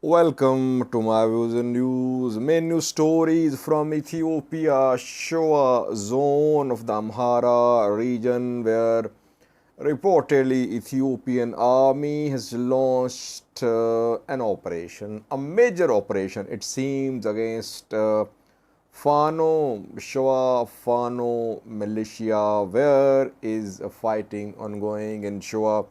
Welcome to my views and news. Main news stories from Ethiopia, Shewa zone of the Amhara region, where reportedly Ethiopian army has launched an operation, a major operation, it seems, against Fano, Shewa Fano militia, where is fighting ongoing in Shewa.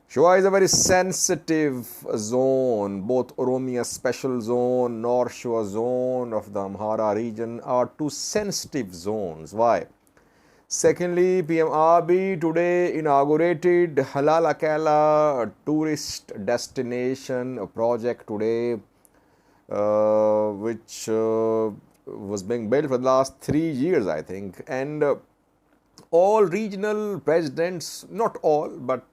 Shewa is a very sensitive zone. Both Oromia Special Zone, North Shewa Zone of the Amhara region are two sensitive zones. Why? Secondly, PM Abiy today inaugurated Halal Akela, a tourist destination, a project today which was being built for the last 3 years, I think. And all regional presidents, not all, but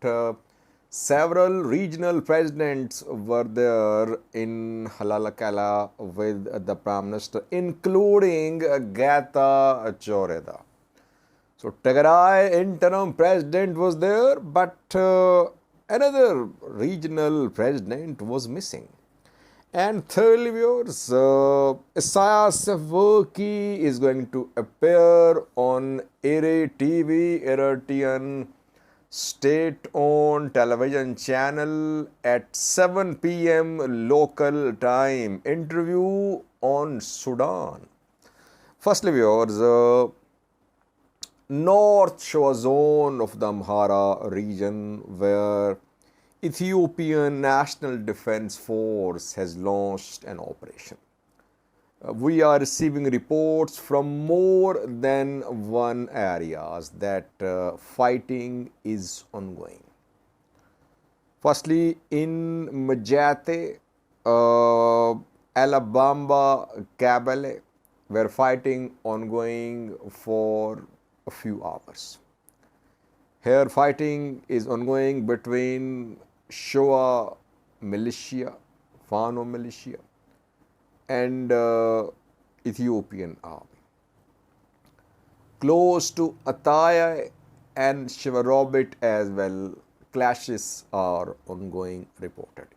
several regional presidents were there in Halal Akela with the Prime Minister, including Getachew Reda. So Tigray interim president was there, but another regional president was missing. And thirdly, viewers, Isaias Afwerki is going to appear on Eritrean state-owned television channel at 7 p.m. local time. Interview on Sudan. Firstly, viewers, North Shewa Zone of the Amhara region, where Ethiopian National Defense Force has launched an operation. We are receiving reports from more than one areas that fighting is ongoing. Firstly, in Majate, Alabama, Kabale, where fighting ongoing for a few hours. Here fighting is ongoing between Shewa militia, Fano militia, and Ethiopian army. Close to Ataya and Shivarobit as well, clashes are ongoing reported.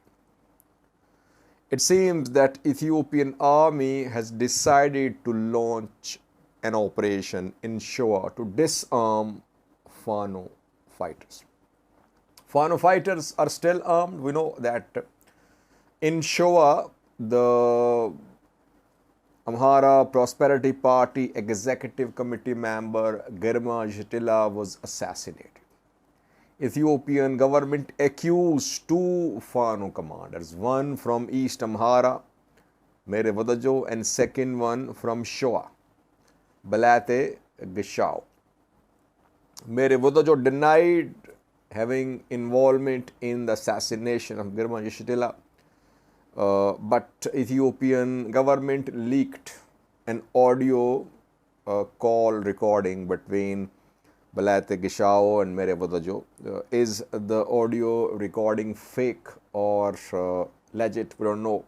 It seems that Ethiopian army has decided to launch an operation in Shewa to disarm Fano fighters. Fano fighters are still armed. We know that in Shewa, the Amhara Prosperity Party Executive Committee member Girma Jitila was assassinated. Ethiopian government accused two Fano commanders, one from East Amhara, Mere Wadajo, and second one from Shewa, Balate Geshau. Mere Wadajo denied having involvement in the assassination of Girma Jitila. But Ethiopian government leaked an audio call recording between Balate Geshau and Mere Wadajo. Is the audio recording fake or legit? We don't know.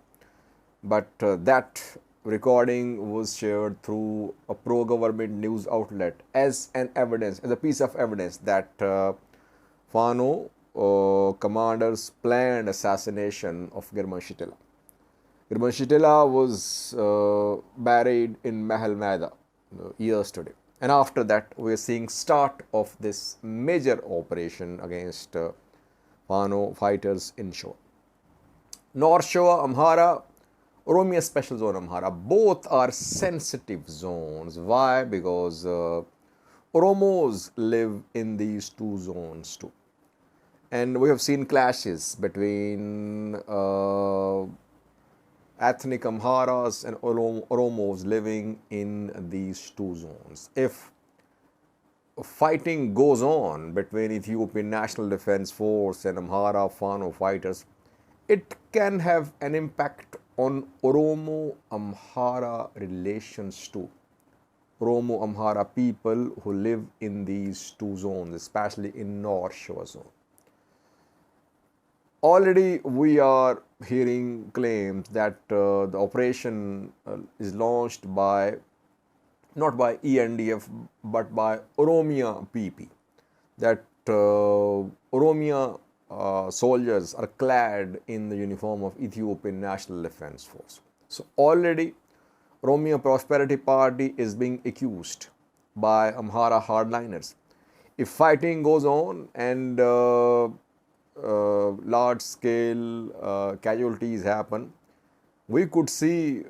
But that recording was shared through a pro-government news outlet as an evidence, as a piece of evidence that Fano commanders planned assassination of Girma Jitila. Girma Jitila was buried in Mahal Maida yesterday. And after that, we are seeing start of this major operation against Fano fighters in Shewa. North Shewa, Amhara, Oromia Special Zone Amhara, both are sensitive zones. Why? Because Oromos live in these two zones too. And we have seen clashes between ethnic Amharas and Oromos living in these two zones. If fighting goes on between Ethiopian National Defense Force and Amhara Fano fighters, it can have an impact on Oromo-Amhara relations too. Oromo-Amhara people who live in these two zones, especially in North Shewa Zone. Already we are hearing claims that the operation is launched by, not by ENDF, but by Oromia PP. That Oromia soldiers are clad in the uniform of Ethiopian National Defense Force. So already Oromo Prosperity Party is being accused by Amhara hardliners. If fighting goes on and large scale casualties happen, we could see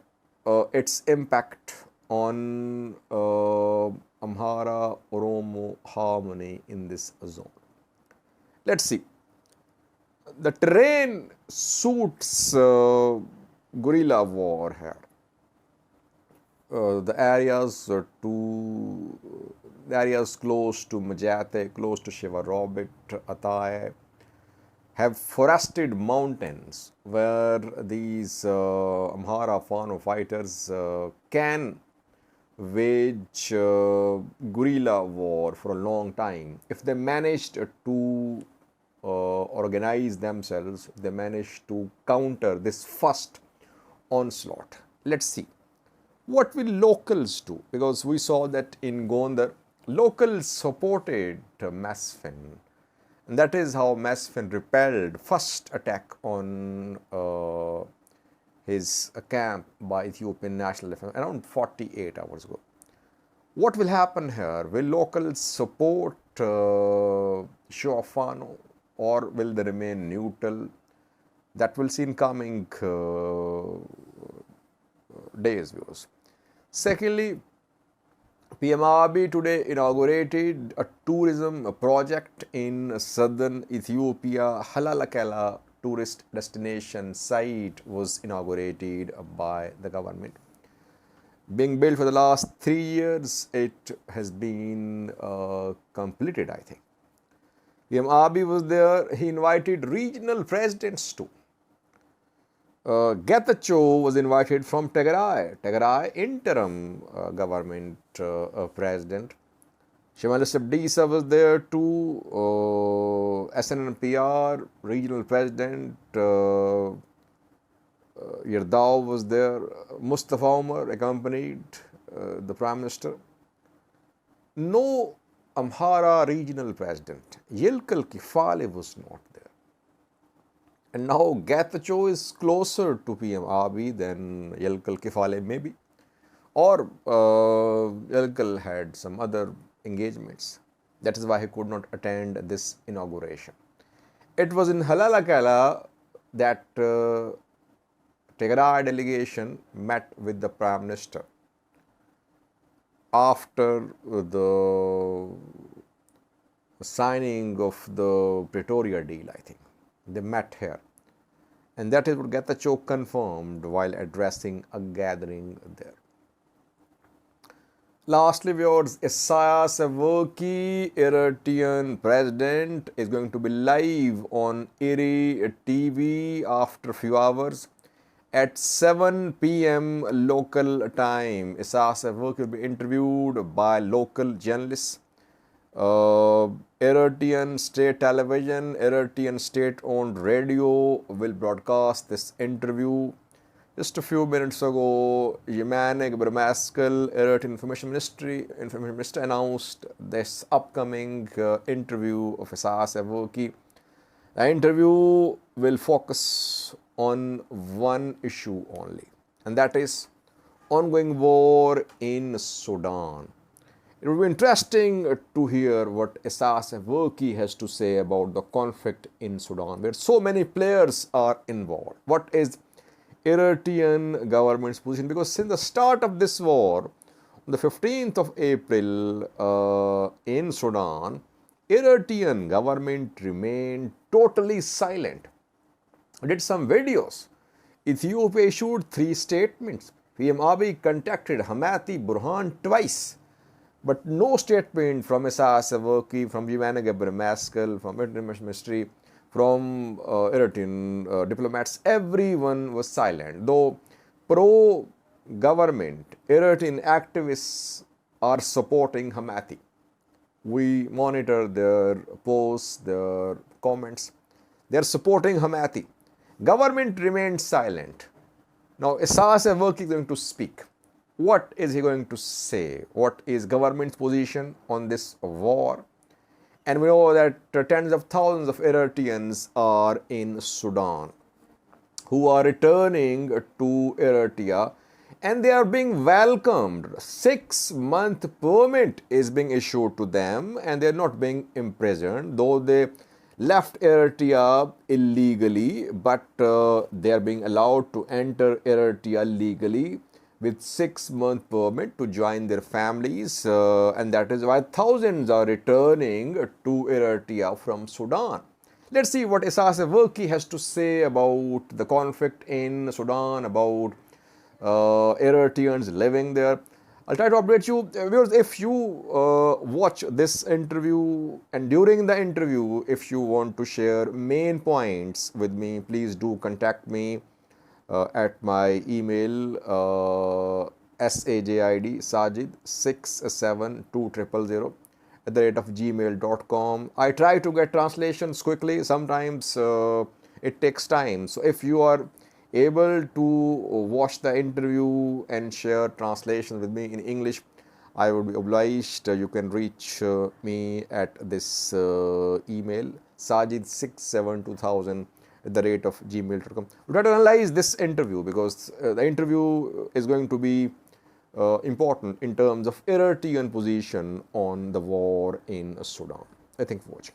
its impact on Amhara Oromo harmony in this zone. Let's see. The terrain suits guerrilla war here. The areas close to Majate, close to Shewa Fano, Atai, have forested mountains where these Amhara Fano fighters can wage guerrilla war for a long time. If they managed to organize themselves, they managed to counter this first onslaught. Let's see. What will locals do? Because we saw that in Gondar, locals supported Masfin. And that is how Masfin repelled first attack on his camp by Ethiopian National Defense around 48 hours ago. What will happen here? Will locals support Shewa Fano, or will they remain neutral? That will see in coming days, viewers. Secondly, PM Abiy today inaugurated a tourism project in southern Ethiopia. Halalakela tourist destination site was inaugurated by the government. Being built for the last 3 years, it has been completed, I think. PM Abiy was there. He invited regional presidents too. Getachew was invited from Tigray interim government president. Shemal Sabdisa was there too. SNNPR regional president Yerdao was there. Mustafa Umar accompanied the Prime Minister. No Amhara regional president. Yilkal Kifale was not there. And now Getachew is closer to PM Abiy than Yilkal Kifale maybe. Or Yilkal had some other engagements. That is why he could not attend this inauguration. It was in Halalakela that Tigray delegation met with the Prime Minister after the signing of the Pretoria deal, I think. They met here. And that is what Getachew confirmed while addressing a gathering there. Lastly, viewers, Isaias Afwerki, Eritrean President, is going to be live on Eri TV after a few hours at 7 p.m. local time. Isaias Afwerki will be interviewed by local journalists. Eritrean State Television, Eritrean State-owned radio will broadcast this interview. Just a few minutes ago, Yemane Gebremeskel, Eritrean Information Minister, announced this upcoming interview of Isaias Afwerki. The interview will focus on one issue only, and that is ongoing war in Sudan. It will be interesting to hear what Isaias Afwerki has to say about the conflict in Sudan, where so many players are involved. What is Eritrean government's position? Because since the start of this war, on the 15th of April in Sudan, Eritrean government remained totally silent. Did some videos. Ethiopia issued 3 statements. PM Abiy contacted Hamathi Burhan twice. But no statement from Isaias Afwerki, from Yemane Gebremeskel, from Eritrean Ministry, from Eritrean diplomats. Everyone was silent. Though pro-government Eritrean activists are supporting Hamathi. We monitor their posts, their comments. They are supporting Hamathi. Government remained silent. Now Isaias Afwerki is going to speak. What is he going to say? What is government's position on this war? And we know that tens of thousands of Eritreans are in Sudan who are returning to Eritrea, and they are being welcomed. 6-month permit is being issued to them, and they are not being imprisoned, though they left Eritrea illegally, but they are being allowed to enter Eritrea legally with 6-month permit to join their families, and that is why thousands are returning to Eritrea from Sudan. Let's see what Isas Afwerki has to say about the conflict in Sudan, about Eritreans living there. I'll try to update you. Viewers, if you watch this interview, and during the interview, if you want to share main points with me, please do contact me at my email sajid sajid67200 @gmail.com. I try to get translations quickly. Sometimes it takes time. So if you are able to watch the interview and share translations with me in English, I would be obliged. You can reach me at this email sajid67200 @gmail.com. We'll try to analyze this interview because the interview is going to be important in terms of Eritrean position on the war in Sudan. Thank you for watching.